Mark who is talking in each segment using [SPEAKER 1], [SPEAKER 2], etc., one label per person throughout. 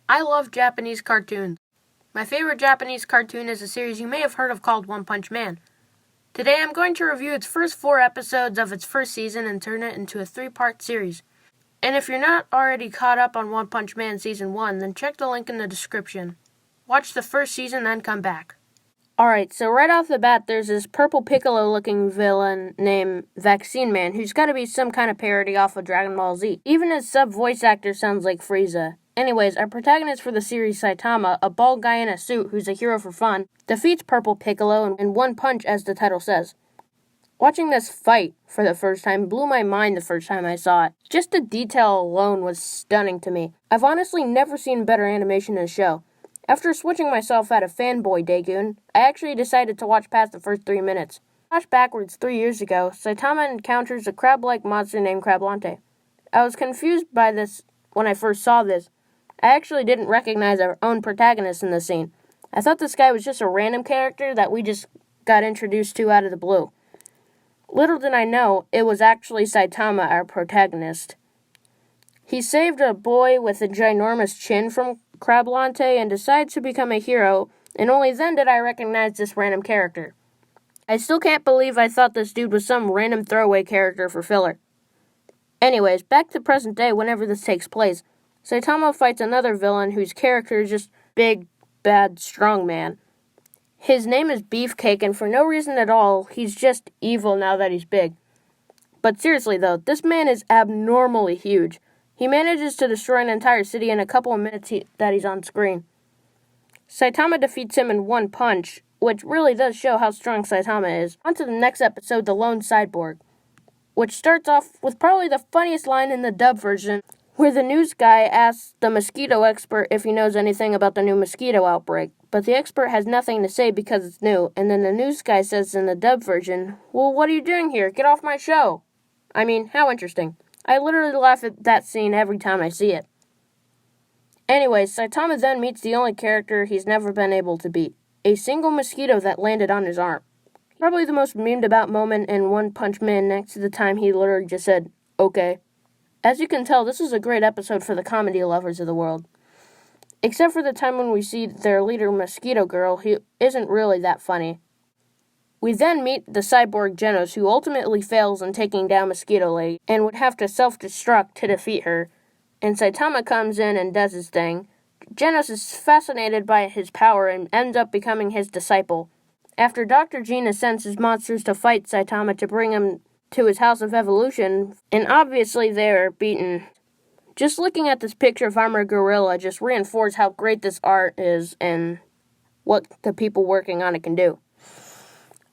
[SPEAKER 1] I love Japanese cartoons. My favorite Japanese cartoon is a series you may have heard of called One Punch Man. Today I'm going to review its first 4 episodes of its first season and turn it into a 3-part series. And if you're not already caught up on One Punch Man Season 1, then check the link in the description. Watch the first season, then come back. Alright, so right off the bat, there's this purple Piccolo-looking villain named Vaccine Man, who's gotta be some kind of parody off of Dragon Ball Z. Even his sub-voice actor sounds like Frieza. Anyways, our protagonist for the series, Saitama, a bald guy in a suit who's a hero for fun, defeats Purple Piccolo in one punch, as the title says. Watching this fight for the first time blew my mind the first time I saw it. Just the detail alone was stunning to me. I've honestly never seen better animation in a show. After switching myself out of Fanboy Dagoon, I actually decided to watch past the first 3 minutes. Flash backwards 3 years ago, Saitama encounters a crab-like monster named Crablante. I was confused by this when I first saw this. I actually didn't recognize our own protagonist in the scene. I thought this guy was just a random character that we just got introduced to out of the blue. Little did I know, it was actually Saitama, our protagonist. He saved a boy with a ginormous chin from Crablante and decides to become a hero, and only then did I recognize this random character. I still can't believe I thought this dude was some random throwaway character for filler. Anyways, back to present day whenever this takes place. Saitama fights another villain whose character is just big, bad, strong man. His name is Beefcake, and for no reason at all, he's just evil now that he's big. But seriously though, this man is abnormally huge. He manages to destroy an entire city in a couple of minutes that he's on screen. Saitama defeats him in one punch, which really does show how strong Saitama is. On to the next episode, The Lone Cyborg, which starts off with probably the funniest line in the dub version, where the news guy asks the mosquito expert if he knows anything about the new mosquito outbreak, but the expert has nothing to say because it's new, and then the news guy says in the dub version, "Well, what are you doing here? Get off my show." I mean, how interesting. I literally laugh at that scene every time I see it. Anyways, Saitama then meets the only character he's never been able to beat, a single mosquito that landed on his arm. Probably the most memed about moment in One Punch Man next to the time he literally just said, "Okay." As you can tell, this is a great episode for the comedy lovers of the world. Except for the time when we see their leader, Mosquito Girl, who isn't really that funny. We then meet the cyborg Genos, who ultimately fails in taking down Mosquito Lady, and would have to self-destruct to defeat her, and Saitama comes in and does his thing. Genos is fascinated by his power and ends up becoming his disciple. After Dr. Gina sends his monsters to fight Saitama to bring him to his House of Evolution, and obviously they are beaten. Just looking at this picture of Armored Gorilla just reinforces how great this art is and what the people working on it can do.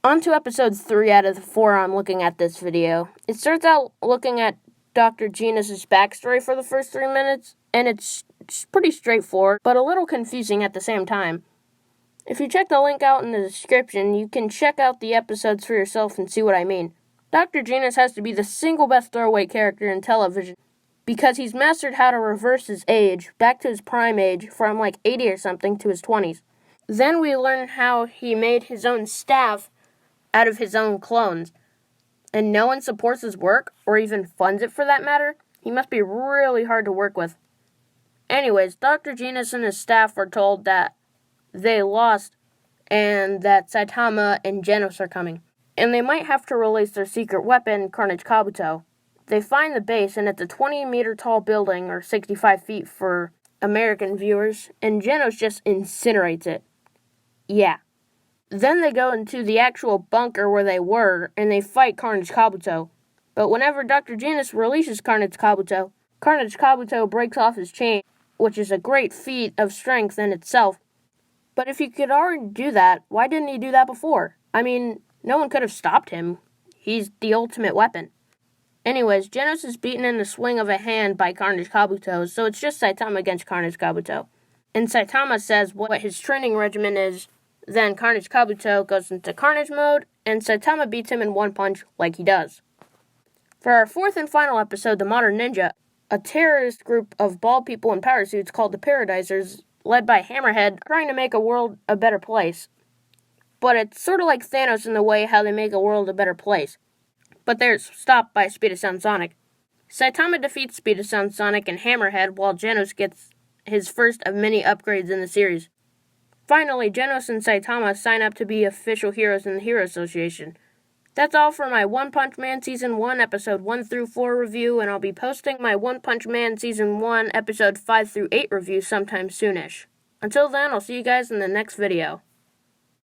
[SPEAKER 1] On to episode 3 out of the 4 I'm looking at this video. It starts out looking at Dr. Genos' backstory for the first 3 minutes, and it's pretty straightforward, but a little confusing at the same time. If you check the link out in the description, you can check out the episodes for yourself and see what I mean. Dr. Genos has to be the single best throwaway character in television, because he's mastered how to reverse his age back to his prime age from like 80 or something to his 20s. Then we learn how he made his own staff out of his own clones, and no one supports his work, or even funds it for that matter. He must be really hard to work with. Anyways, Dr. Genos and his staff are told that they lost, and that Saitama and Genos are coming, and they might have to release their secret weapon, Carnage Kabuto. They find the base, and it's a 20-meter tall building, or 65 feet for American viewers, and Genos just incinerates it. Yeah. Then they go into the actual bunker where they were, and they fight Carnage Kabuto. But whenever Dr. Genos releases Carnage Kabuto breaks off his chain, which is a great feat of strength in itself. But if he could already do that, why didn't he do that before? I mean, no one could have stopped him. He's the ultimate weapon. Anyways, Genos is beaten in the swing of a hand by Carnage Kabuto, so it's just Saitama against Carnage Kabuto. And Saitama says what his training regimen is. Then Carnage Kabuto goes into Carnage mode, and Saitama beats him in one punch like he does. For our 4th and final episode, The Modern Ninja, a terrorist group of bald people in power suits called the Paradisers, led by Hammerhead, trying to make a world a better place. But it's sort of like Thanos in the way how they make a world a better place. But they're stopped by Speed of Sound Sonic. Saitama defeats Speed of Sound Sonic and Hammerhead while Genos gets his first of many upgrades in the series. Finally, Genos and Saitama sign up to be official heroes in the Hero Association. That's all for my One Punch Man Season 1, Episode 1 through 4 review, and I'll be posting my One Punch Man Season 1, Episode 5 through 8 review sometime soonish. Until then, I'll see you guys in the next video.